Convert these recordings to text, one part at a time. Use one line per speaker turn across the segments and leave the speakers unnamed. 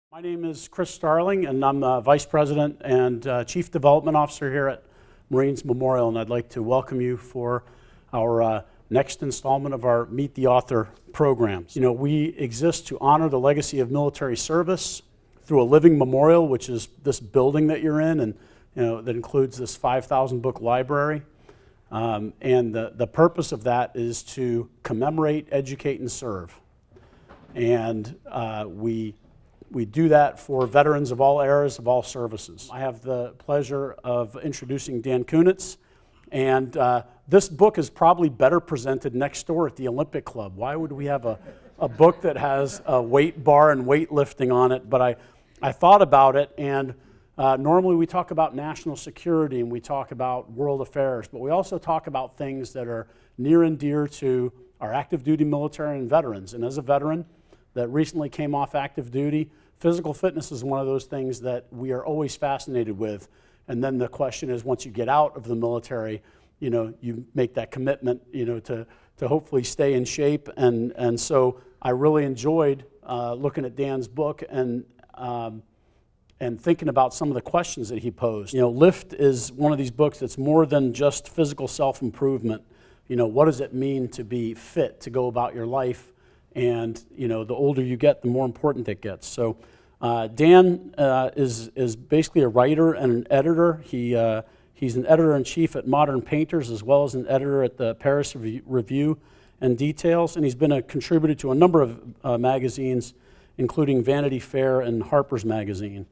My name is Chris Starling, and I'm the Vice President and Chief Development Officer here at Marines Memorial, and I'd like to welcome you for our next installment of our Meet the Author programs. You know, we exist to honor the legacy of military service through a living memorial, which is this building that you're in, and that includes this 5,000 book library. And the purpose of that is to commemorate, educate, and serve. And we do that for veterans of all eras, of all services. I have the pleasure of introducing Dan Kunitz, and this book is probably better presented next door at the Olympic Club. Why would we have a book that has a weight bar and weightlifting on it? But I thought about it, and normally we talk about national security and we talk about world affairs, but we also talk about things that are near and dear to our active duty military and veterans. And as a veteran that recently came off active duty, physical fitness is one of those things that we are always fascinated with. And then the question is, once you get out of the military, you make that commitment, to hopefully stay in shape. And so I really enjoyed looking at Dan's book and thinking about some of the questions that he posed. Lift is one of these books that's more than just physical self-improvement. What does it mean to be fit, to go about your life? And the older you get, the more important it gets. So Dan is basically a writer and an editor. He's an editor-in-chief at Modern Painters, as well as an editor at the Paris Review and Details. And he's been a contributor to a number of magazines, including Vanity Fair and Harper's Magazine.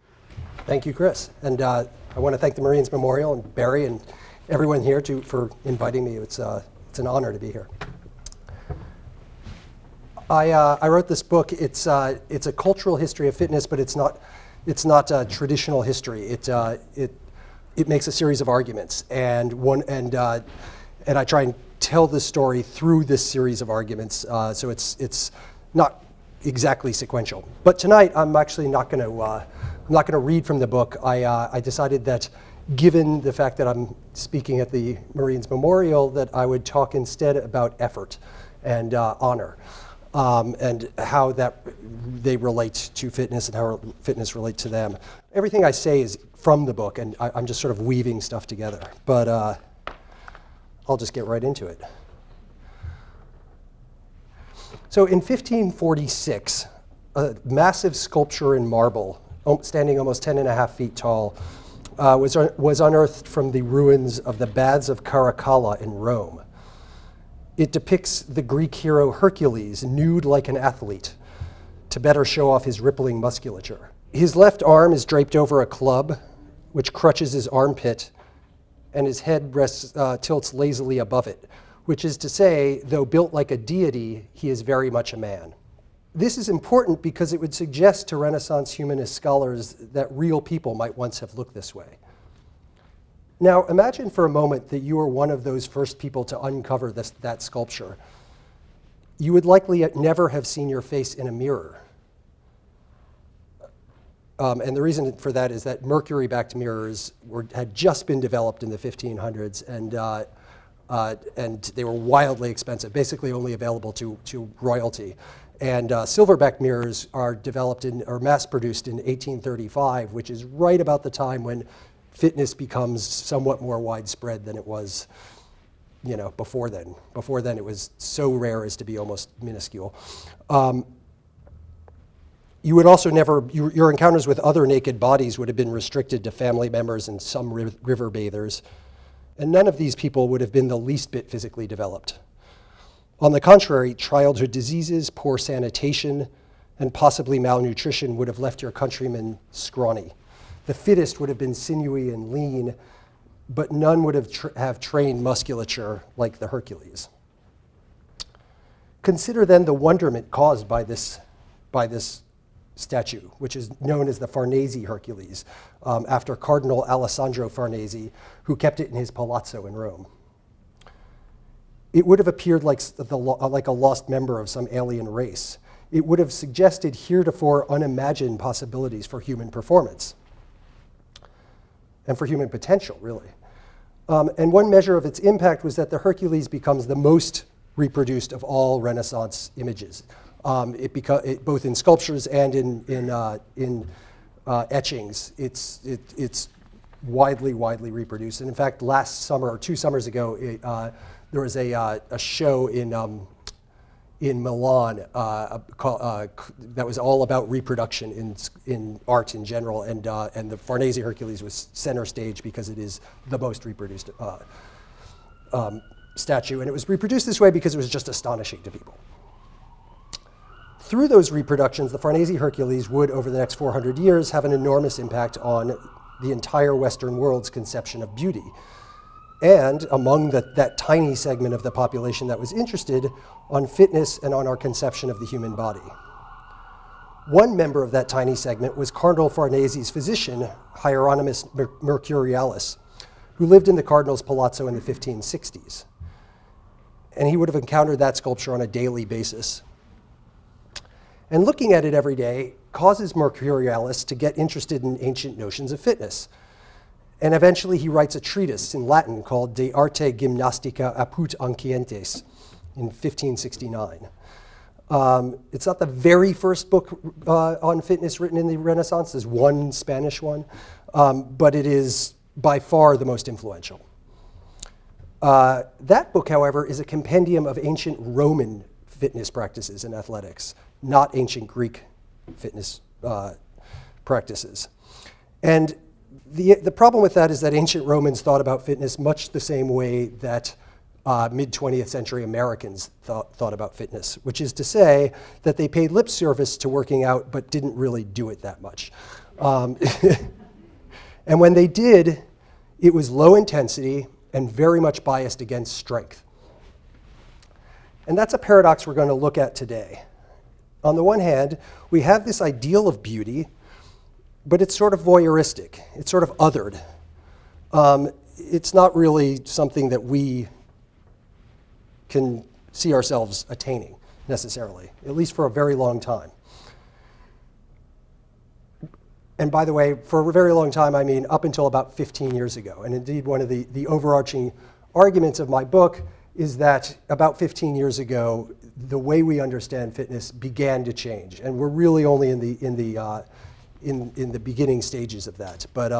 Thank you, Chris. And I want to thank the Marines Memorial and Barry and everyone here for inviting me. It's an honor to be here. I wrote this book. It's a cultural history of fitness, but it's not a traditional history. It makes a series of arguments, and I try and tell the story through this series of arguments. So it's not exactly sequential. But tonight I'm actually not going to read from the book. I decided that, given the fact that I'm speaking at the Marines Memorial, that I would talk instead about effort and honor. And how they relate to fitness and how fitness relates to them. Everything I say is from the book, and I'm just sort of weaving stuff together. But I'll just get right into it. So in 1546, a massive sculpture in marble, standing almost 10.5 feet tall, was unearthed from the ruins of the Baths of Caracalla in Rome. It depicts the Greek hero Hercules nude like an athlete to better show off his rippling musculature. His left arm is draped over a club, which crutches his armpit, and his head tilts lazily above it, which is to say, though built like a deity, he is very much a man. This is important because it would suggest to Renaissance humanist scholars that real people might once have looked this way. Now, imagine for a moment that you were one of those first people to uncover that sculpture. You would likely never have seen your face in a mirror. And the reason for that is that mercury-backed mirrors had just been developed in the 1500s, and they were wildly expensive, basically only available to royalty. And silver-backed mirrors are mass-produced in 1835, which is right about the time when fitness becomes somewhat more widespread than it was, before then. Before then, it was so rare as to be almost minuscule. You would also your encounters with other naked bodies would have been restricted to family members and some river bathers, and none of these people would have been the least bit physically developed. On the contrary, childhood diseases, poor sanitation, and possibly malnutrition would have left your countrymen scrawny. The fittest would have been sinewy and lean, but none would have trained musculature like the Hercules. Consider then the wonderment caused by this statue, which is known as the Farnese Hercules, after Cardinal Alessandro Farnese, who kept it in his palazzo in Rome. It would have appeared like a lost member of some alien race. It would have suggested heretofore unimagined possibilities for human performance. And for human potential, really. And one measure of its impact was that the Hercules becomes the most reproduced of all Renaissance images. both in sculptures and in etchings. It's widely reproduced. And in fact, last summer or 2 summers ago, there was a show in Milan that was all about reproduction in art in general, and the Farnese Hercules was center stage because it is the most reproduced statue, and it was reproduced this way because it was just astonishing to people. Through those reproductions, the Farnese Hercules would, over the next 400 years, have an enormous impact on the entire Western world's conception of beauty. And among that tiny segment of the population that was interested, on fitness and on our conception of the human body. One member of that tiny segment was Cardinal Farnese's physician, Hieronymus Mercurialis, who lived in the Cardinal's Palazzo in the 1560s. And he would have encountered that sculpture on a daily basis. And looking at it every day causes Mercurialis to get interested in ancient notions of fitness. And eventually he writes a treatise in Latin called De Arte Gymnastica Apud Ancientes in 1569. It's not the very first book on fitness written in the Renaissance. There's one Spanish one, but it is by far the most influential. That book, however, is a compendium of ancient Roman fitness practices and athletics, not ancient Greek fitness practices. And the problem with that is that ancient Romans thought about fitness much the same way that mid-20th century Americans thought about fitness, which is to say that they paid lip service to working out but didn't really do it that much. And when they did, it was low intensity and very much biased against strength. And that's a paradox we're going to look at today. On the one hand, we have this ideal of beauty, but it's sort of voyeuristic. It's sort of othered. It's not really something that we can see ourselves attaining necessarily, at least for a very long time. And by the way, for a very long time, I mean up until about 15 years ago. And indeed, one of the overarching arguments of my book is that about 15 years ago, the way we understand fitness began to change. And we're really only in the beginning stages of that. But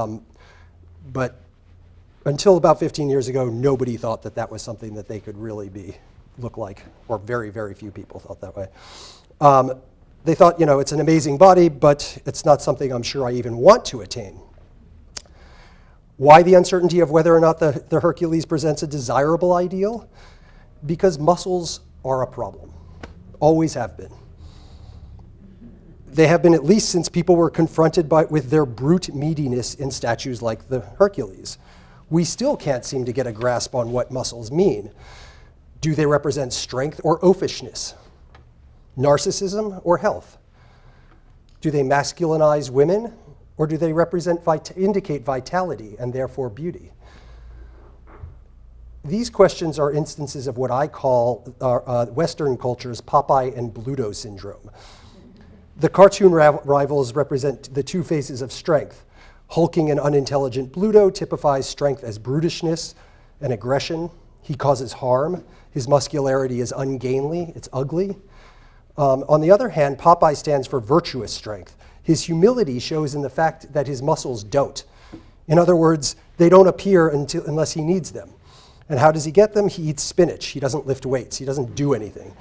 until about 15 years ago, nobody thought that that was something that they could really look like, or very, very few people thought that way. They thought, it's an amazing body, but it's not something I'm sure I even want to attain. Why the uncertainty of whether or not the Hercules presents a desirable ideal? Because muscles are a problem, always have been. They have been at least since people were confronted with their brute meatiness in statues like the Hercules. We still can't seem to get a grasp on what muscles mean. Do they represent strength or oafishness? Narcissism or health? Do they masculinize women, or do they indicate vitality and therefore beauty? These questions are instances of what I call Western culture's Popeye and Bluto syndrome. The cartoon rivals represent the two faces of strength. Hulking and unintelligent Bluto typifies strength as brutishness and aggression. He causes harm. His muscularity is ungainly. It's ugly. On the other hand, Popeye stands for virtuous strength. His humility shows in the fact that his muscles don't. In other words, they don't appear unless he needs them. And how does he get them? He eats spinach. He doesn't lift weights. He doesn't do anything.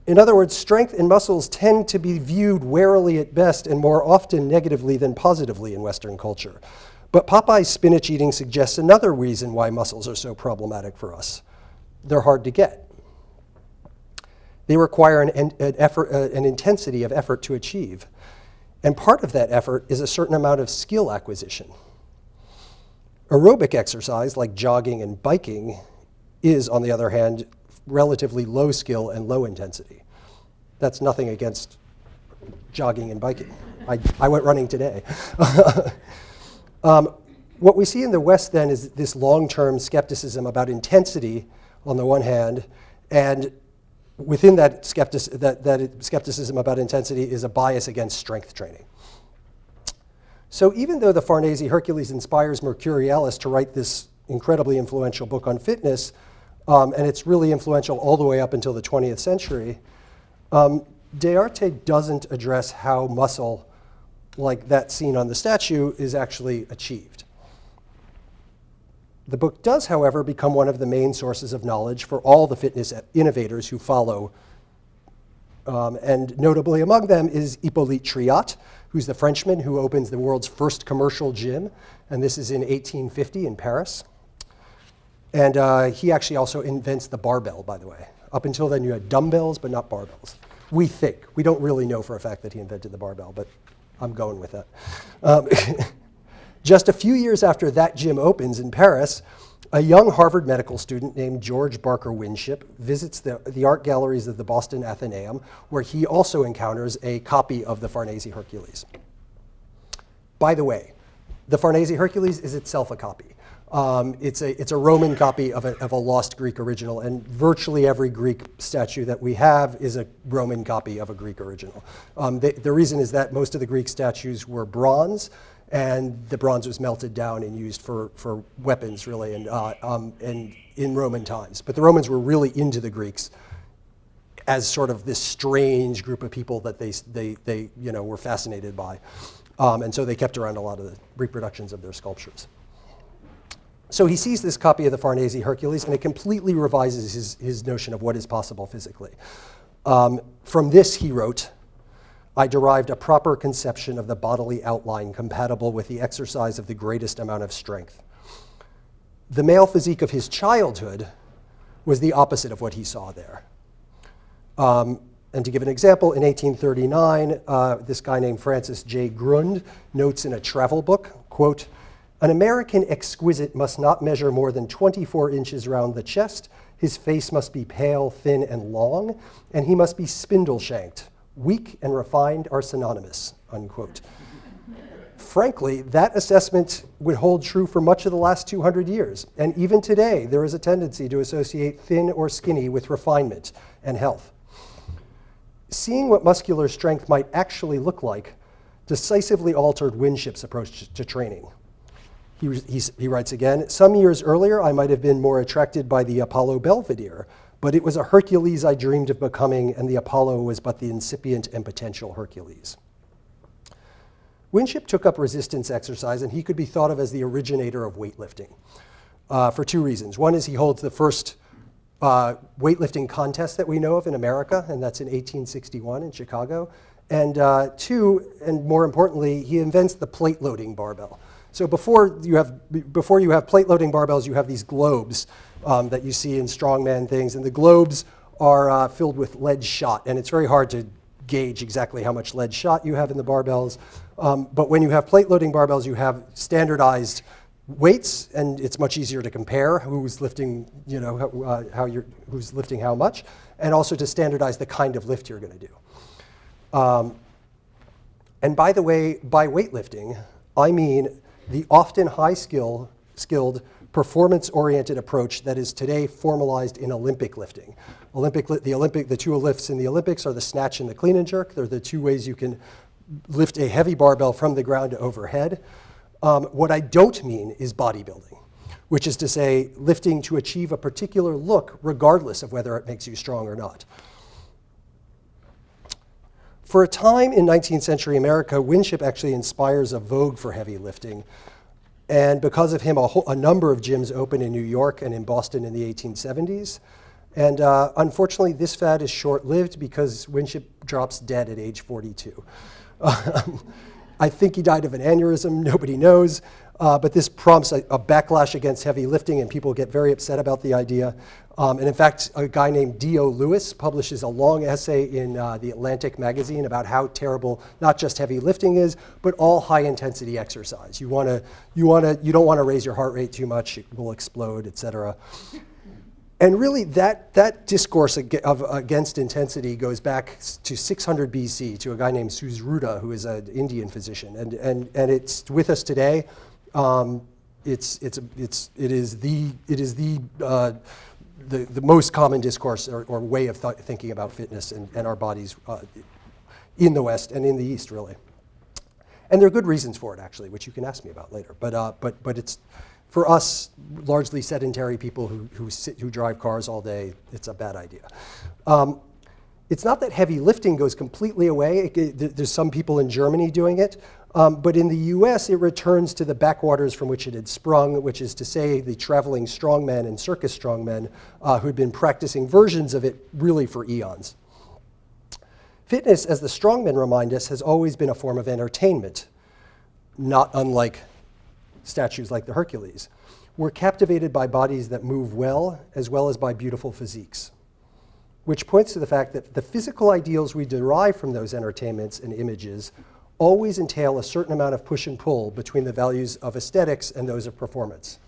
In other words, strength and muscles tend to be viewed warily at best and more often negatively than positively in Western culture. But Popeye's spinach eating suggests another reason why muscles are so problematic for us. They're hard to get. They require an intensity of effort to achieve. And part of that effort is a certain amount of skill acquisition. Aerobic exercise, like jogging and biking, is, on the other hand, relatively low skill and low intensity. That's nothing against jogging and biking. I went running today. What we see in the West then is this long-term skepticism about intensity on the one hand, and within that skepticism about intensity is a bias against strength training. So even though the Farnese Hercules inspires Mercurialis to write this incredibly influential book on fitness, and it's really influential all the way up until the 20th century, D'Arte doesn't address how muscle, like that seen on the statue, is actually achieved. The book does, however, become one of the main sources of knowledge for all the fitness innovators who follow. And notably among them is Hippolyte Triat, who's the Frenchman who opens the world's first commercial gym. And this is in 1850 in Paris. And he actually also invents the barbell, by the way. Up until then, you had dumbbells, but not barbells. We think. We don't really know for a fact that he invented the barbell, but I'm going with that. Just a few years after that gym opens in Paris, a young Harvard medical student named George Barker Winship visits the art galleries of the Boston Athenaeum, where he also encounters a copy of the Farnese Hercules. By the way, the Farnese Hercules is itself a copy. It's a Roman copy of a lost Greek original, and virtually every Greek statue that we have is a Roman copy of a Greek original. The reason is that most of the Greek statues were bronze, and the bronze was melted down and used for weapons, really, and in Roman times. But the Romans were really into the Greeks as sort of this strange group of people that they were fascinated by, and so they kept around a lot of the reproductions of their sculptures. So he sees this copy of the Farnese Hercules, and it completely revises his notion of what is possible physically. From this, he wrote, I derived a proper conception of the bodily outline compatible with the exercise of the greatest amount of strength. The male physique of his childhood was the opposite of what he saw there. And to give an example, in 1839, this guy named Francis J. Grund notes in a travel book, quote, an American exquisite must not measure more than 24 inches round the chest. His face must be pale, thin, and long, and he must be spindle-shanked. Weak and refined are synonymous, unquote. Frankly, that assessment would hold true for much of the last 200 years. And even today, there is a tendency to associate thin or skinny with refinement and health. Seeing what muscular strength might actually look like decisively altered Winship's approach to training. He writes again, some years earlier, I might have been more attracted by the Apollo Belvedere, but it was a Hercules I dreamed of becoming, and the Apollo was but the incipient and potential Hercules. Winship took up resistance exercise, and he could be thought of as the originator of weightlifting for two reasons. One is he holds the first weightlifting contest that we know of in America, and that's in 1861 in Chicago. And two, and more importantly, he invents the plate loading barbell. So before you have plate loading barbells, you have these globes that you see in strongman things, and the globes are filled with lead shot, and it's very hard to gauge exactly how much lead shot you have in the barbells. But when you have plate loading barbells, you have standardized weights, and it's much easier to compare who's lifting, who's lifting how much, and also to standardize the kind of lift you're going to do. And by the way, by weightlifting, I mean the often high-skilled, performance-oriented approach that is today formalized in Olympic lifting. The two lifts in the Olympics are the snatch and the clean and jerk. They're the two ways you can lift a heavy barbell from the ground to overhead. What I don't mean is bodybuilding, which is to say lifting to achieve a particular look regardless of whether it makes you strong or not. For a time in 19th century America, Winship actually inspires a vogue for heavy lifting. And because of him, a number of gyms open in New York and in Boston in the 1870s. And unfortunately, this fad is short-lived because Winship drops dead at age 42. I think he died of an aneurysm, nobody knows. But this prompts a backlash against heavy lifting, and people get very upset about the idea. And in fact, a guy named D.O. Lewis publishes a long essay in the Atlantic magazine about how terrible not just heavy lifting is, but all high-intensity exercise. You don't want to raise your heart rate too much; it will explode, et cetera. And really, that discourse against intensity goes back to 600 BC to a guy named Susruta, who is an Indian physician, and it's with us today. It is the most common discourse or way of thinking about fitness and our bodies in the West and in the East, really. And there are good reasons for it, actually, which you can ask me about later. But it's, for us, largely sedentary people who drive cars all day, it's a bad idea. It's not that heavy lifting goes completely away. There's some people in Germany doing it. But in the US, it returns to the backwaters from which it had sprung, which is to say the traveling strongmen and circus strongmen who'd been practicing versions of it really for eons. Fitness, as the strongmen remind us, has always been a form of entertainment, not unlike statues like the Hercules. We're captivated by bodies that move well as by beautiful physiques, which points to the fact that the physical ideals we derive from those entertainments and images always entail a certain amount of push and pull between the values of aesthetics and those of performance.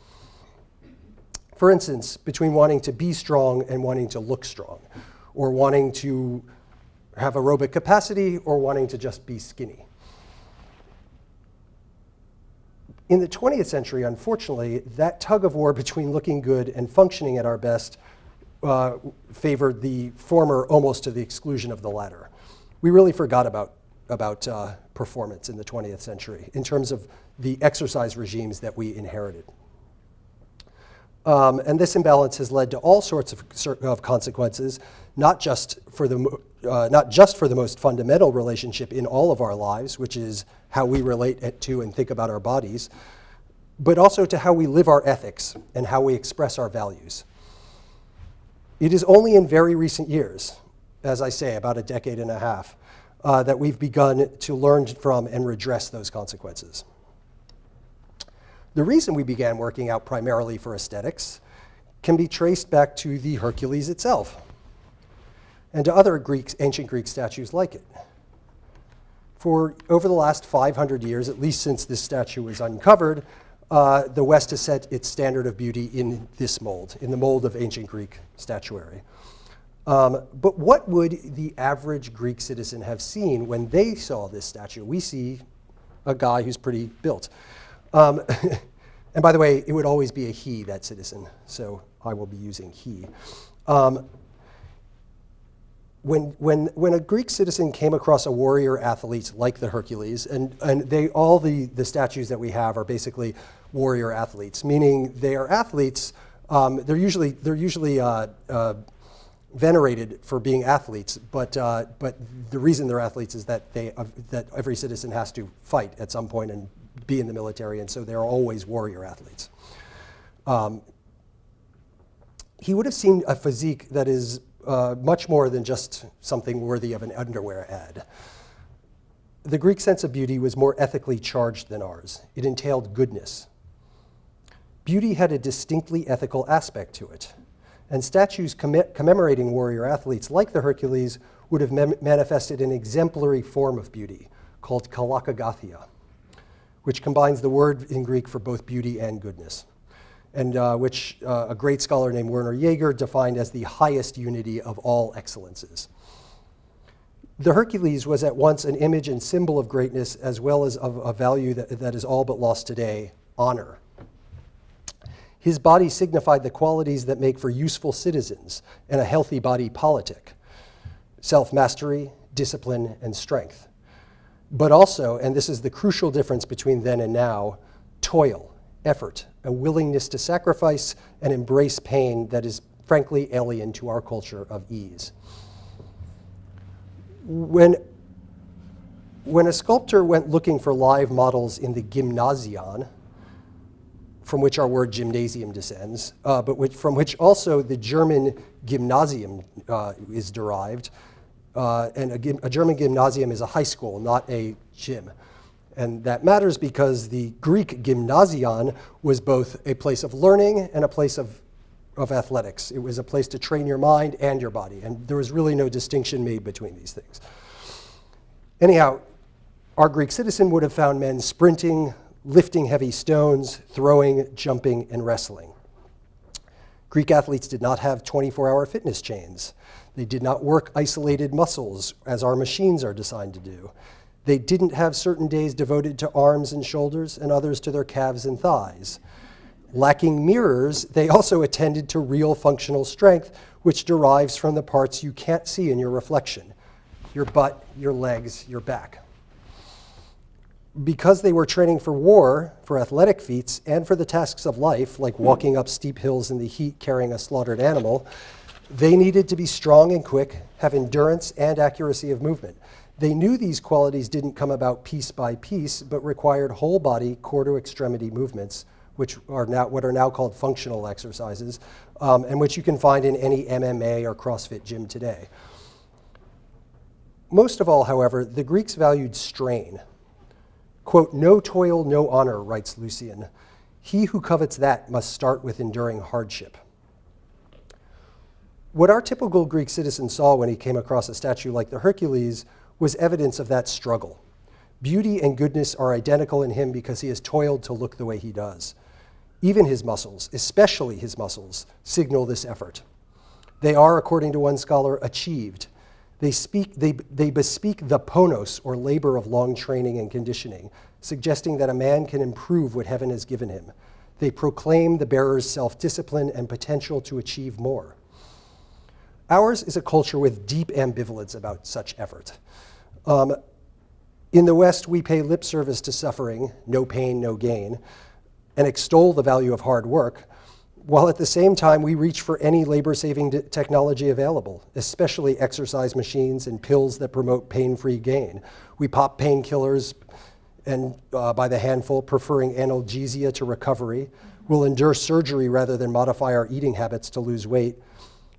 For instance, between wanting to be strong and wanting to look strong, or wanting to have aerobic capacity or wanting to just be skinny. In the 20th century, unfortunately, that tug of war between looking good and functioning at our best favored the former almost to the exclusion of the latter. We really forgot about performance in the 20th century in terms of the exercise regimes that we inherited. And this imbalance has led to all sorts of consequences, not just for the most fundamental relationship in all of our lives, which is how we relate to and think about our bodies, but also to how we live our ethics and how we express our values. It is only in very recent years, as I say, about a decade and a half, that we've begun to learn from and redress those consequences. The reason we began working out primarily for aesthetics can be traced back to the Hercules itself and to other ancient Greek statues like it. For over the last 500 years, at least since this statue was uncovered, the West has set its standard of beauty in this mold, in the mold of ancient Greek statuary. But what would the average Greek citizen have seen when they saw this statue? We see a guy who's pretty built. And by the way, it would always be a he, that citizen, so I will be using he. When a Greek citizen came across a warrior athlete like the Hercules, and all the statues that we have are basically warrior athletes, meaning they are athletes. They're usually venerated for being athletes, but the reason they're athletes is that that every citizen has to fight at some point and be in the military, and so they're always warrior athletes. He would have seen a physique that is much more than just something worthy of an underwear ad. The Greek sense of beauty was more ethically charged than ours. It entailed goodness. Beauty had a distinctly ethical aspect to it, and statues commemorating warrior athletes like the Hercules would have manifested an exemplary form of beauty called kalakagathia, which combines the word in Greek for both beauty and goodness, and which a great scholar named Werner Jaeger defined as the highest unity of all excellences. The Hercules was at once an image and symbol of greatness as well as of a value that is all but lost today, honor. His body signified the qualities that make for useful citizens and a healthy body politic: self-mastery, discipline, and strength. But also, and this is the crucial difference between then and now, toil, effort, a willingness to sacrifice and embrace pain that is frankly alien to our culture of ease. When a sculptor went looking for live models in the gymnasion, from which our word gymnasium descends, but from which also the German gymnasium is derived, and a German gymnasium is a high school, not a gym. And that matters because the Greek gymnasion was both a place of learning and a place of athletics. It was a place to train your mind and your body, and there was really no distinction made between these things. Anyhow, our Greek citizen would have found men sprinting, lifting heavy stones, throwing, jumping, and wrestling. Greek athletes did not have 24-hour fitness chains. They did not work isolated muscles as our machines are designed to do. They didn't have certain days devoted to arms and shoulders and others to their calves and thighs. Lacking mirrors, they also attended to real functional strength, which derives from the parts you can't see in your reflection: your butt, your legs, your back. Because they were training for war, for athletic feats, and for the tasks of life, like walking up steep hills in the heat carrying a slaughtered animal, They needed to be strong and quick, have endurance and accuracy of movement. They knew these qualities didn't come about piece by piece, but required whole body, core to extremity movements, which are now what are now called functional exercises, and which you can find in any MMA or CrossFit gym today. Most of all, however, the Greeks valued strain. Quote, "No toil, no honor," writes Lucian. "He who covets that must start with enduring hardship." What our typical Greek citizen saw when he came across a statue like the Hercules was evidence of that struggle. Beauty and goodness are identical in him because he has toiled to look the way he does. Even his muscles, especially his muscles, signal this effort. They are, according to one scholar, achieved. They bespeak the ponos, or labor of long training and conditioning, suggesting that a man can improve what heaven has given him. They proclaim the bearer's self-discipline and potential to achieve more. Ours is a culture with deep ambivalence about such effort. In the West, we pay lip service to suffering, no pain, no gain, and extol the value of hard work, while at the same time we reach for any labor-saving technology available, especially exercise machines and pills that promote pain-free gain. We pop painkillers and by the handful, preferring analgesia to recovery. We'll endure surgery rather than modify our eating habits to lose weight.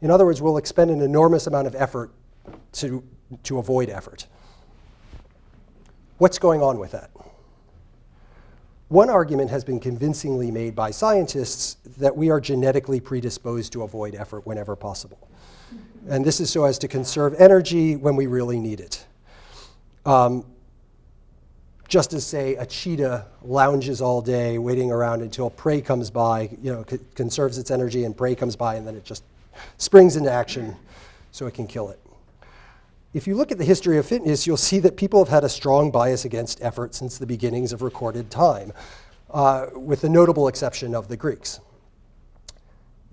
In other words, we'll expend an enormous amount of effort to avoid effort. What's going on with that? One argument has been convincingly made by scientists that we are genetically predisposed to avoid effort whenever possible. And this is so as to conserve energy when we really need it. Just as, say, a cheetah lounges all day waiting around until prey comes by, conserves its energy, and prey comes by, and then it just springs into action so it can kill it. If you look at the history of fitness, you'll see that people have had a strong bias against effort since the beginnings of recorded time, with the notable exception of the Greeks.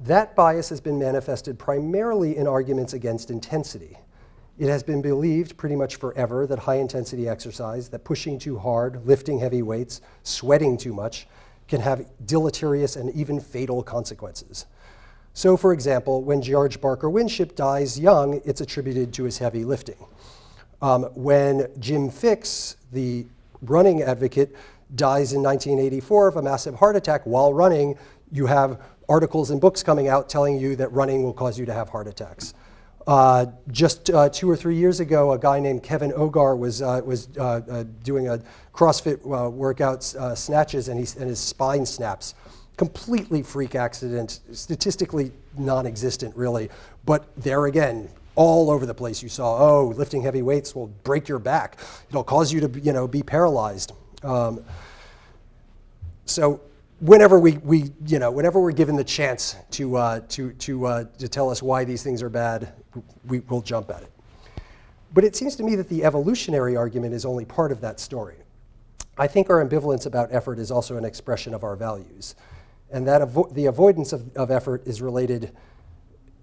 That bias has been manifested primarily in arguments against intensity. It has been believed pretty much forever that high-intensity exercise, that pushing too hard, lifting heavy weights, sweating too much, can have deleterious and even fatal consequences. So, for example, when George Barker Winship dies young, it's attributed to his heavy lifting. When Jim Fixx, the running advocate, dies in 1984 of a massive heart attack while running, you have articles and books coming out telling you that running will cause you to have heart attacks. Just 2 or 3 years ago, a guy named Kevin Ogar was doing a CrossFit workout, snatches, and his spine snaps. Completely freak accident, statistically non-existent really, but there again, all over the place you saw, oh, lifting heavy weights will break your back. It'll cause you to be paralyzed. So whenever whenever we're given the chance to tell us why these things are bad, we'll jump at it. But it seems to me that the evolutionary argument is only part of that story. I think our ambivalence about effort is also an expression of our values, and that the avoidance of effort is related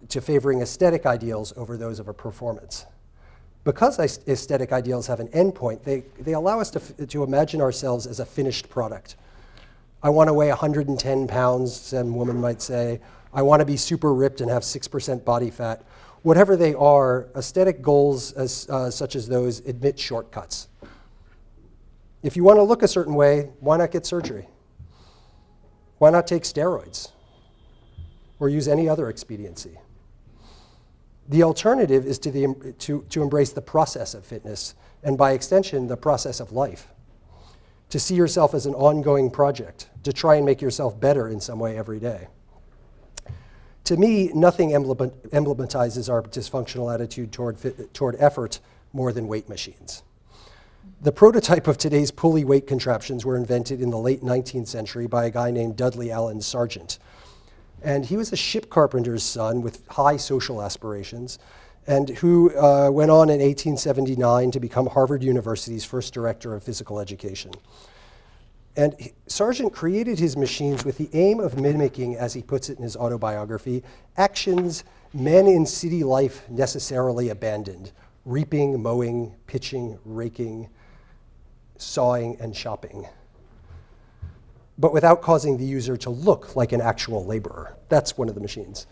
to favoring aesthetic ideals over those of a performance. Because aesthetic ideals have an endpoint, they allow us to imagine ourselves as a finished product. I want to weigh 110 pounds, some woman might say. I want to be super ripped and have 6% body fat. Whatever they are, aesthetic goals such as those admit shortcuts. If you want to look a certain way, why not get surgery? Why not take steroids or use any other expediency? The alternative is to embrace the process of fitness, and by extension, the process of life. To see yourself as an ongoing project, to try and make yourself better in some way every day. To me, nothing emblematizes our dysfunctional attitude toward effort more than weight machines. The prototype of today's pulley weight contraptions were invented in the late 19th century by a guy named Dudley Allen Sargent. And he was a ship carpenter's son with high social aspirations, and who went on in 1879 to become Harvard University's first director of physical education. And Sargent created his machines with the aim of mimicking, as he puts it in his autobiography, actions men in city life necessarily abandoned: reaping, mowing, pitching, raking, sawing, and chopping, but without causing the user to look like an actual laborer. That's one of the machines.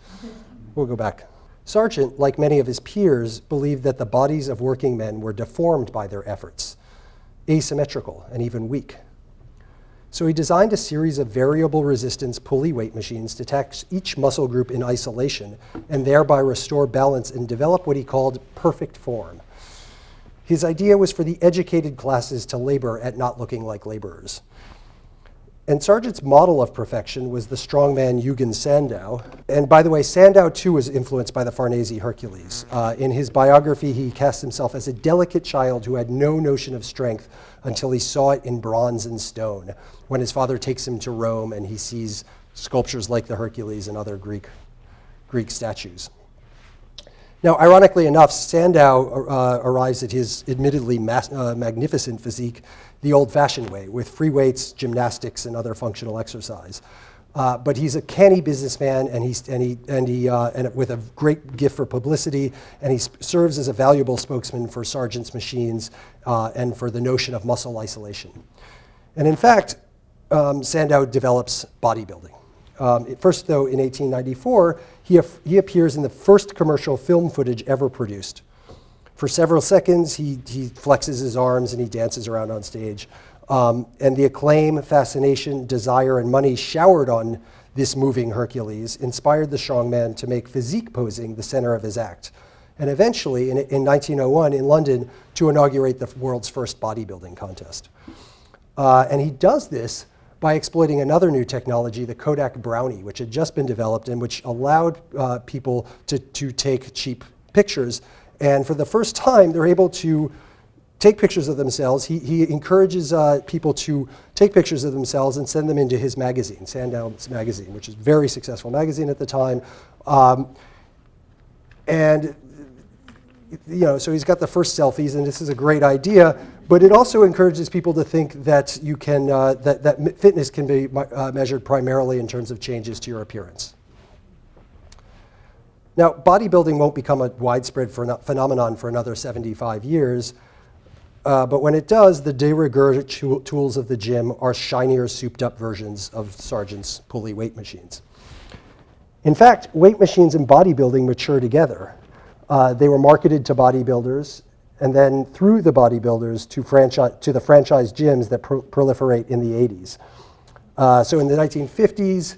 We'll go back. Sargent, like many of his peers, believed that the bodies of working men were deformed by their efforts, asymmetrical and even weak. So he designed a series of variable resistance pulley weight machines to tax each muscle group in isolation and thereby restore balance and develop what he called perfect form. His idea was for the educated classes to labor at not looking like laborers. And Sargent's model of perfection was the strongman Eugen Sandow. And by the way, Sandow too was influenced by the Farnese Hercules. In his biography, he cast himself as a delicate child who had no notion of strength until he saw it in bronze and stone, when his father takes him to Rome and he sees sculptures like the Hercules and other Greek statues. Now, ironically enough, Sandow arrives at his admittedly magnificent physique the old-fashioned way, with free weights, gymnastics, and other functional exercise. But he's a canny businessman, and with a great gift for publicity, and he serves as a valuable spokesman for Sargent's machines and for the notion of muscle isolation. And in fact, Sandow develops bodybuilding. First, though, in 1894, he appears in the first commercial film footage ever produced. For several seconds, he flexes his arms and he dances around on stage. And the acclaim, fascination, desire, and money showered on this moving Hercules inspired the strongman to make physique posing the center of his act. And eventually, in 1901, in London, to inaugurate the world's first bodybuilding contest. And he does this by exploiting another new technology, the Kodak Brownie, which had just been developed and which allowed people to take cheap pictures. And for the first time, they're able to take pictures of themselves. He encourages people to take pictures of themselves and send them into his magazine, Sandow's magazine, which is a very successful magazine at the time. And so he's got the first selfies, and this is a great idea. But it also encourages people to think that you can that fitness can be measured primarily in terms of changes to your appearance. Now, bodybuilding won't become a widespread phenomenon for another 75 years, but when it does, the de rigueur tools of the gym are shinier, souped-up versions of Sargent's pulley weight machines. In fact, weight machines and bodybuilding mature together. They were marketed to bodybuilders, and then through the bodybuilders to the franchise gyms that proliferate in the 80s. So in the 1950s,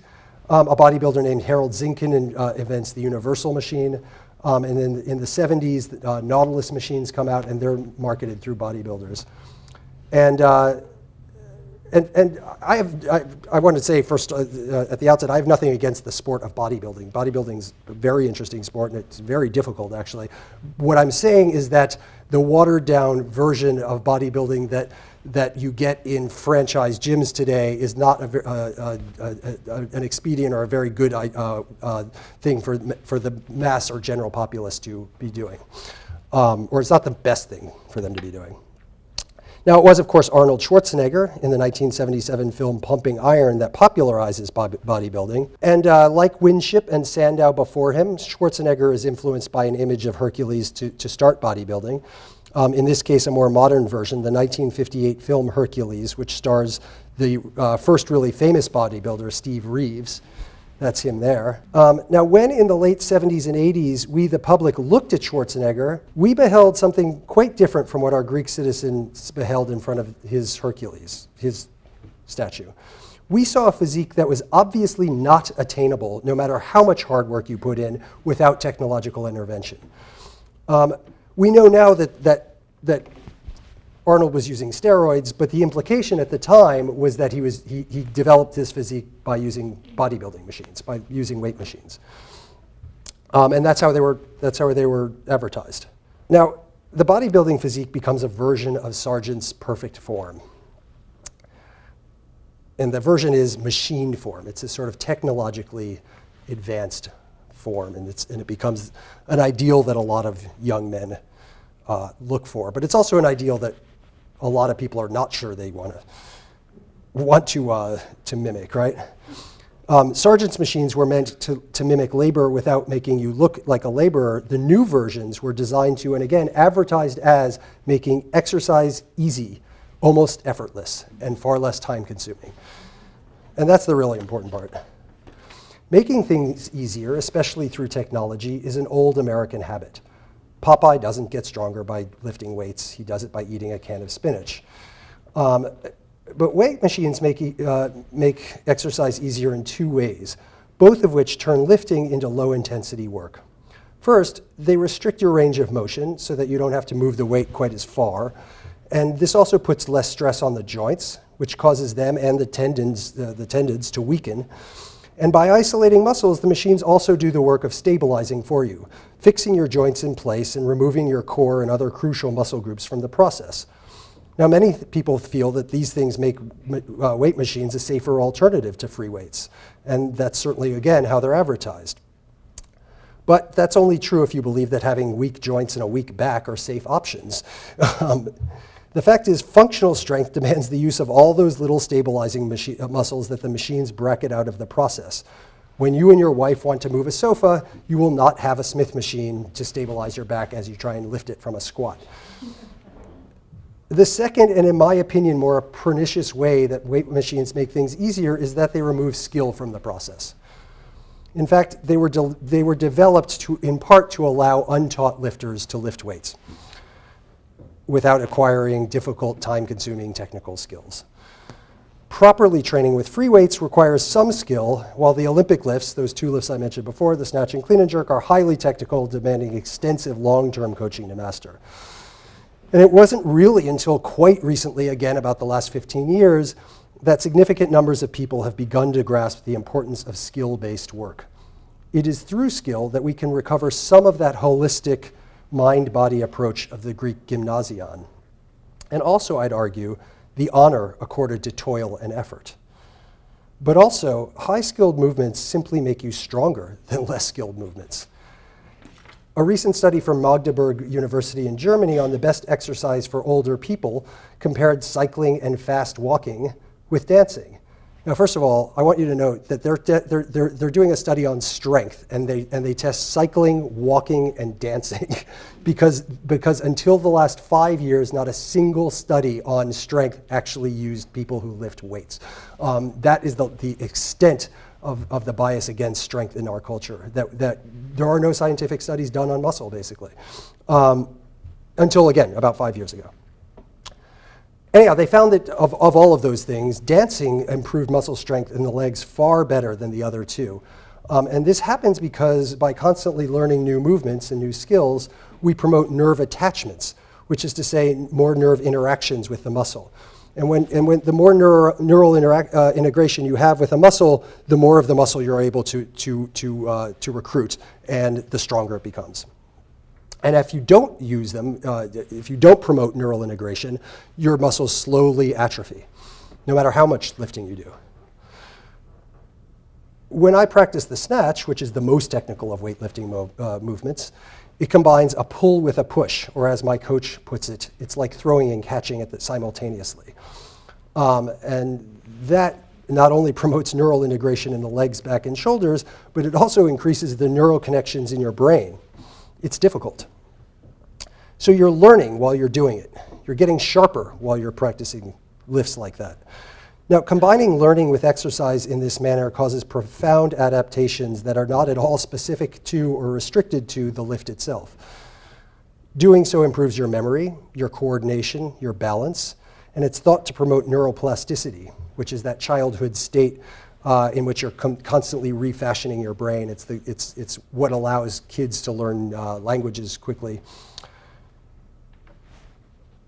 a bodybuilder named Harold Zinkin invents the Universal machine. And then in the 70s, Nautilus machines come out, and they're marketed through bodybuilders. And I want to say first at the outset, I have nothing against the sport of bodybuilding. Bodybuilding's a very interesting sport, and it's very difficult, actually. What I'm saying is that the watered-down version of bodybuilding that you get in franchise gyms today is not an expedient or a very good thing for the mass or general populace to be doing. Or it's not the best thing for them to be doing. Now, it was, of course, Arnold Schwarzenegger in the 1977 film Pumping Iron that popularizes bodybuilding. And like Winship and Sandow before him, Schwarzenegger is influenced by an image of Hercules to start bodybuilding. In this case, a more modern version, the 1958 film Hercules, which stars the first really famous bodybuilder, Steve Reeves. That's him there. Now, when in the late 70s and 80s, we, the public, looked at Schwarzenegger, we beheld something quite different from what our Greek citizens beheld in front of his Hercules, his statue. We saw a physique that was obviously not attainable, no matter how much hard work you put in, without technological intervention. We know now that Arnold was using steroids, but the implication at the time was that he developed his physique by using bodybuilding machines, by using weight machines, and that's how they were advertised. Now, the bodybuilding physique becomes a version of Sargent's perfect form, and the version is machined form. It's a sort of technologically advanced form, and it becomes an ideal that a lot of young men look for. But it's also an ideal that a lot of people are not sure they want to mimic, right? Sargent's machines were meant to mimic labor without making you look like a laborer. The new versions were designed to, and again, advertised as making exercise easy, almost effortless, and far less time consuming. And that's the really important part. Making things easier, especially through technology, is an old American habit. Popeye doesn't get stronger by lifting weights. He does it by eating a can of spinach. But weight machines make exercise easier in two ways, both of which turn lifting into low-intensity work. First, they restrict your range of motion so that you don't have to move the weight quite as far. And this also puts less stress on the joints, which causes them and the tendons to weaken. And by isolating muscles, the machines also do the work of stabilizing for you, fixing your joints in place and removing your core and other crucial muscle groups from the process. Now, many people feel that these things make weight machines a safer alternative to free weights. And that's certainly, again, how they're advertised. But that's only true if you believe that having weak joints and a weak back are safe options. The fact is, functional strength demands the use of all those little stabilizing muscles that the machines bracket out of the process. When you and your wife want to move a sofa, you will not have a Smith machine to stabilize your back as you try and lift it from a squat. The second, and in my opinion, more pernicious way that weight machines make things easier is that they remove skill from the process. In fact, they were developed in part to allow untaught lifters to lift weights without acquiring difficult, time-consuming technical skills. Properly training with free weights requires some skill, while the Olympic lifts, those two lifts I mentioned before, the snatch and clean and jerk, are highly technical, demanding extensive long-term coaching to master. And it wasn't really until quite recently, again about the last 15 years, that significant numbers of people have begun to grasp the importance of skill-based work. It is through skill that we can recover some of that holistic mind-body approach of the Greek gymnasion. And also, I'd argue, the honor accorded to toil and effort. But also, high-skilled movements simply make you stronger than less skilled movements. A recent study from Magdeburg University in Germany on the best exercise for older people compared cycling and fast walking with dancing. Now, first of all, I want you to note that they're doing a study on strength, and they test cycling, walking, and dancing, because until the last 5 years, not a single study on strength actually used people who lift weights. That is the extent of the bias against strength in our culture. That there are no scientific studies done on muscle, basically, until again about 5 years ago. Anyhow, they found that of all of those things, dancing improved muscle strength in the legs far better than the other two. And this happens because by constantly learning new movements and new skills, we promote nerve attachments, which is to say more nerve interactions with the muscle. And when the more neural integration you have with a muscle, the more of the muscle you're able to recruit, and the stronger it becomes. And if you don't use them, if you don't promote neural integration, your muscles slowly atrophy, no matter how much lifting you do. When I practice the snatch, which is the most technical of weightlifting movements, it combines a pull with a push, or as my coach puts it, it's like throwing and catching it simultaneously. And that not only promotes neural integration in the legs, back, and shoulders, but it also increases the neural connections in your brain. It's difficult. So you're learning while you're doing it. You're getting sharper while you're practicing lifts like that. Now, combining learning with exercise in this manner causes profound adaptations that are not at all specific to or restricted to the lift itself. Doing so improves your memory, your coordination, your balance, and it's thought to promote neuroplasticity, which is that childhood state in which you're constantly refashioning your brain. It's what allows kids to learn languages quickly.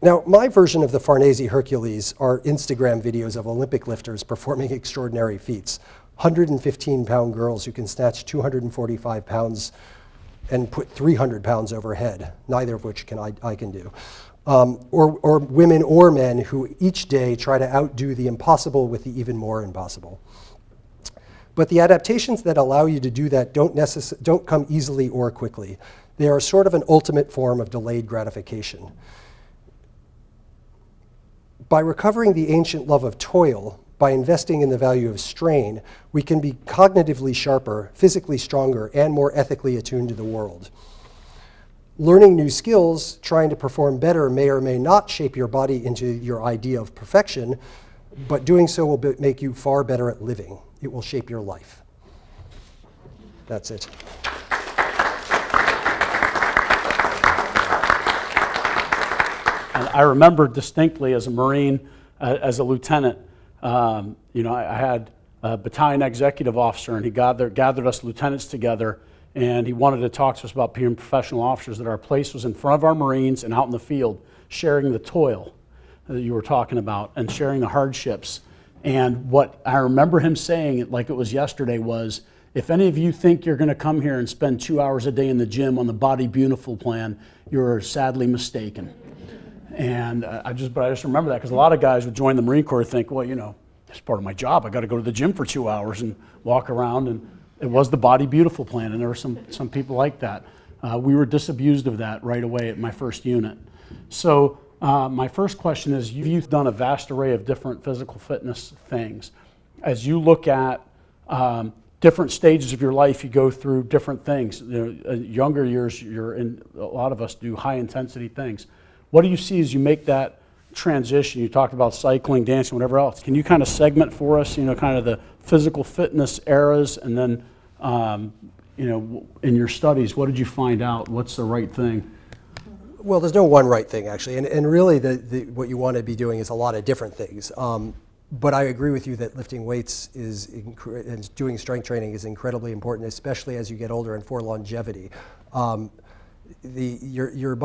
Now, my version of the Farnese Hercules are Instagram videos of Olympic lifters performing extraordinary feats. 115-pound girls who can snatch 245 pounds and put 300 pounds overhead, neither of which I can do. Or women or men who each day try to outdo the impossible with the even more impossible. But the adaptations that allow you to do that don't come easily or quickly. They are sort of an ultimate form of delayed gratification. By recovering the ancient love of toil, by investing in the value of strain, we can be cognitively sharper, physically stronger, and more ethically attuned to the world. Learning new skills, trying to perform better, may or may not shape your body into your idea of perfection, but doing so will make you far better at living. It will shape your life. That's it.
And I remember distinctly as a Marine, as a lieutenant, I had a battalion executive officer, and he gathered us lieutenants together, and he wanted to talk to us about being professional officers, that our place was in front of our Marines and out in the field, sharing the toil that you were talking about and sharing the hardships. And what I remember him saying, like it was yesterday, was, if any of you think you're going to come here and spend 2 hours a day in the gym on the Body Beautiful plan, you're sadly mistaken. And I just remember that, because a lot of guys would join the Marine Corps and think, well, it's part of my job. I got to go to the gym for 2 hours and walk around. And it was the Body Beautiful plan, and there were some people like that. We were disabused of that right away at my first unit. So my first question is, you've done a vast array of different physical fitness things. As you look at different stages of your life, you go through different things. Younger years, a lot of us do high intensity things. What do you see as you make that transition? You talked about cycling, dancing, whatever else. Can you kind of segment for us, kind of the physical fitness eras, and then, in your studies, what did you find out? What's the right thing?
Well, there's no one right thing, actually. And really, what you want to be doing is a lot of different things. But I agree with you that lifting weights and doing strength training is incredibly important, especially as you get older and for longevity. Your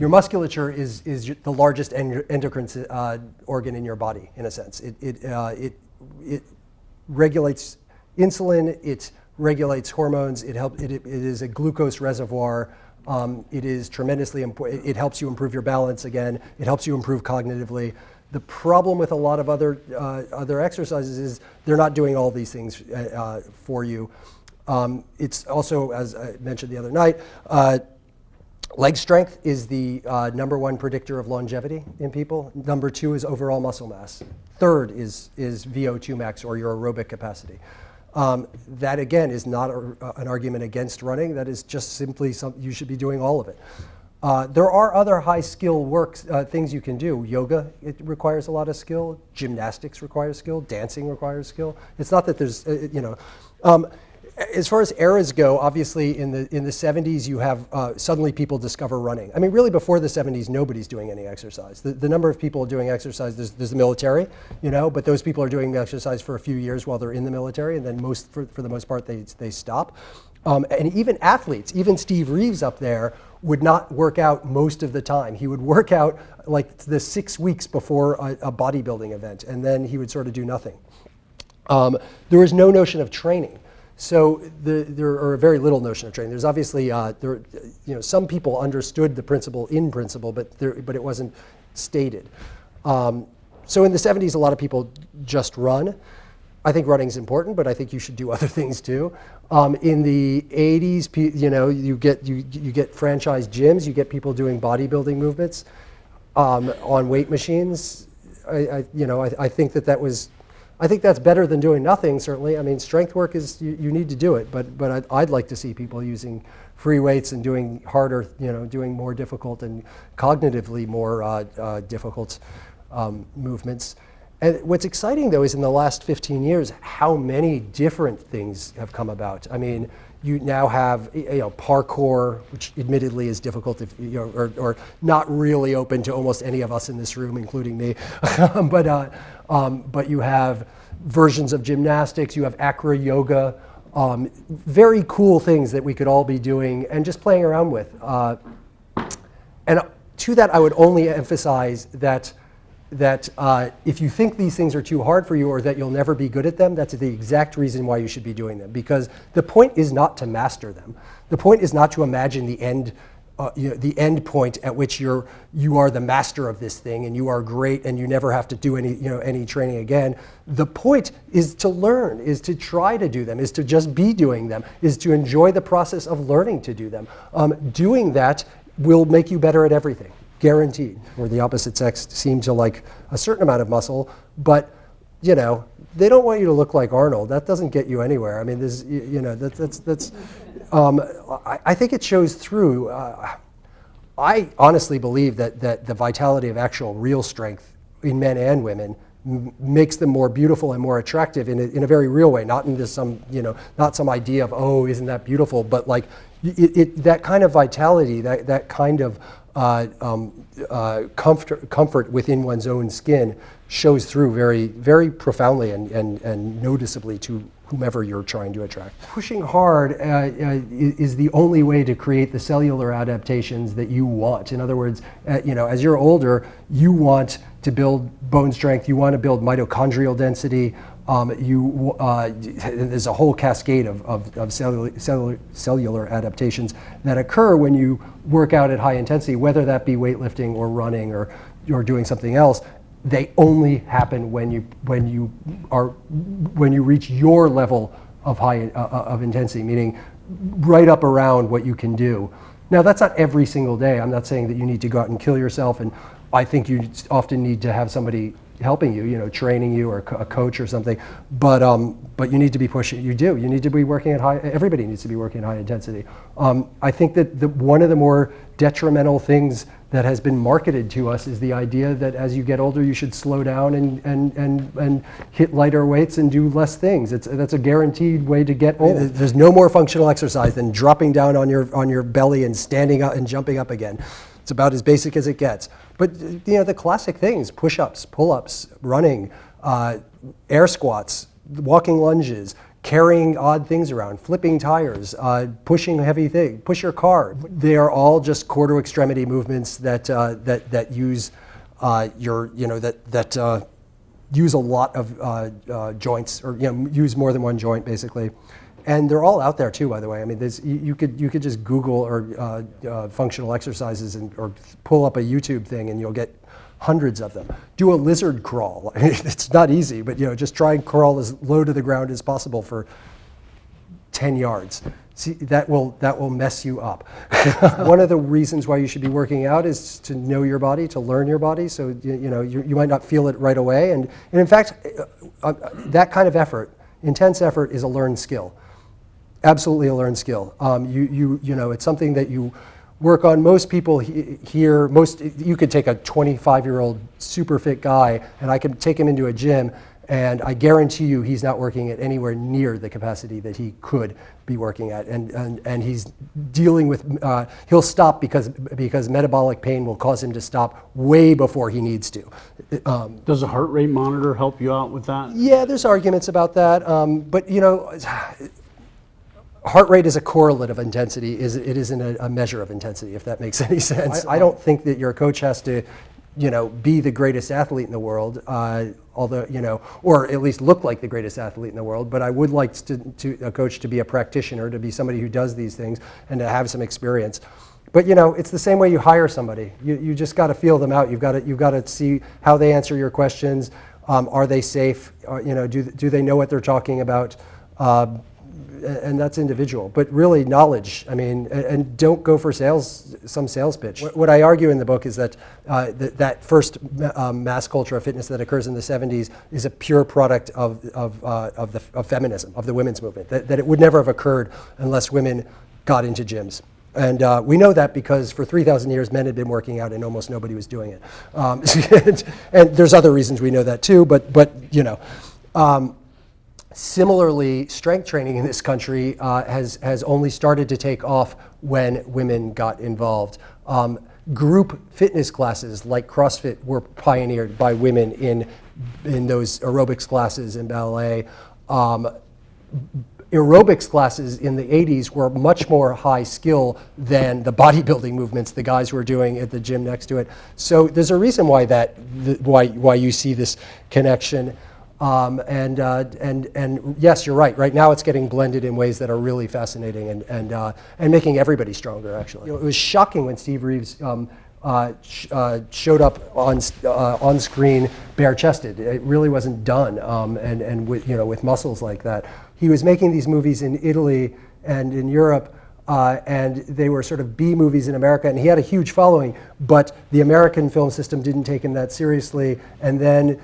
musculature is the largest endocrine organ in your body, in a sense. It regulates insulin. It regulates hormones. It is a glucose reservoir. It is tremendously important. It helps you improve your balance again. It helps you improve cognitively. The problem with a lot of other exercises is they're not doing all these things for you. It's also, as I mentioned the other night, leg strength is the number one predictor of longevity in people. Number two is overall muscle mass. Third is VO2 max, or your aerobic capacity. That, again, is not an argument against running. That is just simply you should be doing all of it. There are other high-skill things you can do. Yoga, it requires a lot of skill. Gymnastics requires skill. Dancing requires skill. It's not that there's, as far as eras go, obviously in the 70s you have suddenly people discover running. I mean, really before the 70s, nobody's doing any exercise. The number of people doing exercise, there's the military, but those people are doing exercise for a few years while they're in the military, and then for the most part they stop. And even athletes, even Steve Reeves up there, would not work out most of the time. He would work out like the 6 weeks before a bodybuilding event, and then he would sort of do nothing. There was no notion of training. So there are very little notion of training. There's obviously, some people understood the principle in principle, but it wasn't stated. So in the 70s, a lot of people just run. I think running is important, but I think you should do other things too. In the 80s, you get franchise gyms, you get people doing bodybuilding movements on weight machines. I think that was. I think that's better than doing nothing, certainly. I mean, strength work is, you need to do it, but I'd like to see people using free weights and doing harder, doing more difficult and cognitively more difficult movements. And what's exciting, though, is in the last 15 years, how many different things have come about. I mean, you now have parkour, which admittedly is difficult or not really open to almost any of us in this room, including me. But you have versions of gymnastics, you have acro yoga, very cool things that we could all be doing and just playing around with. And to that, I would only emphasize that if you think these things are too hard for you or that you'll never be good at them, that's the exact reason why you should be doing them. Because the point is not to master them. The point is not to imagine the end point at which you are the master of this thing and you are great and you never have to do any training again. The point is to learn, is to try to do them, is to just be doing them, is to enjoy the process of learning to do them. Doing that will make you better at everything. Guaranteed. Or the opposite sex seem to like a certain amount of muscle, but they don't want you to look like Arnold. That doesn't get you anywhere. I mean, there's that's. I think it shows through. I honestly believe that the vitality of actual real strength in men and women makes them more beautiful and more attractive in a very real way, not into some, not some idea of, oh, isn't that beautiful, but like that kind of vitality, that kind of comfort within one's own skin shows through very, very profoundly and noticeably to whomever you're trying to attract. Pushing hard is the only way to create the cellular adaptations that you want. In other words, as you're older, you want to build bone strength, you want to build mitochondrial density, there's a whole cascade of cellular adaptations that occur when you work out at high intensity, whether that be weightlifting or running or doing something else. They only happen when you reach your level of of intensity, meaning right up around what you can do. Now, that's not every single day. I'm not saying that you need to go out and kill yourself, and I think you often need to have somebody helping you, training you, or a coach or something. But you need to be pushing. You need to be working at high. Everybody needs to be working at high intensity. I think that one of the more detrimental things that has been marketed to us is the idea that as you get older, you should slow down and hit lighter weights and do less things. That's a guaranteed way to get old. There's no more functional exercise than dropping down on your belly and standing up and jumping up again. It's about as basic as it gets. But the classic things: push-ups, pull-ups, running, air squats, walking lunges, carrying odd things around, flipping tires, pushing heavy things, push your car. They are all just core to extremity movements that use use a lot of joints, or use more than one joint basically. And they're all out there too, by the way. I mean, you could just Google or functional exercises or pull up a YouTube thing, and you'll get hundreds of them. Do a lizard crawl. It's not easy, but just try and crawl as low to the ground as possible for 10 yards. See, that will mess you up. One of the reasons why you should be working out is to know your body, to learn your body. So you might not feel it right away, and in fact, that kind of effort, intense effort, is a learned skill. Absolutely a learned skill. It's something that you work on. Most people here, you could take a 25-year-old super fit guy, and I could take him into a gym, and I guarantee you he's not working at anywhere near the capacity that he could be working at. And he's dealing with, he'll stop because metabolic pain will cause him to stop way before he needs to.
Does a heart rate monitor help you out with that? Yeah,
there's arguments about that, but heart rate is a correlate of intensity. It isn't a measure of intensity, if that makes any sense. I don't think that your coach has to, be the greatest athlete in the world, although, or at least look like the greatest athlete in the world. But I would like a coach to be a practitioner, to be somebody who does these things, and to have some experience. But it's the same way you hire somebody. You just got to feel them out. You've got to see how they answer your questions. Are they safe? Do they know what they're talking about? And that's individual, but really knowledge. I mean, and don't go for some sales pitch. What I argue in the book is that that first mass culture of fitness that occurs in the 70s is a pure product of feminism, of the women's movement. That it would never have occurred unless women got into gyms. And we know that because for 3,000 years, men had been working out and almost nobody was doing it. And there's other reasons we know that too, but similarly, strength training in this country has only started to take off when women got involved. Group fitness classes like CrossFit were pioneered by women in those aerobics classes and ballet. Aerobics classes in the 80s were much more high skill than the bodybuilding movements the guys were doing at the gym next to it. So there's a reason why why you see this connection. And yes, you're right. Right now, it's getting blended in ways that are really fascinating and making everybody stronger. Actually, it was shocking when Steve Reeves showed up on screen bare-chested. It really wasn't done, and with muscles like that. He was making these movies in Italy and in Europe. And they were sort of B movies in America, and he had a huge following, but the American film system didn't take him that seriously. And then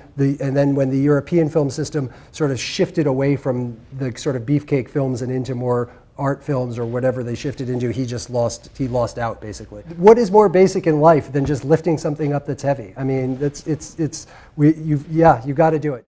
when the European film system sort of shifted away from the sort of beefcake films and into more art films or whatever they shifted into, he lost out basically. What is more basic in life than just lifting something up that's heavy? I mean, you got to do it.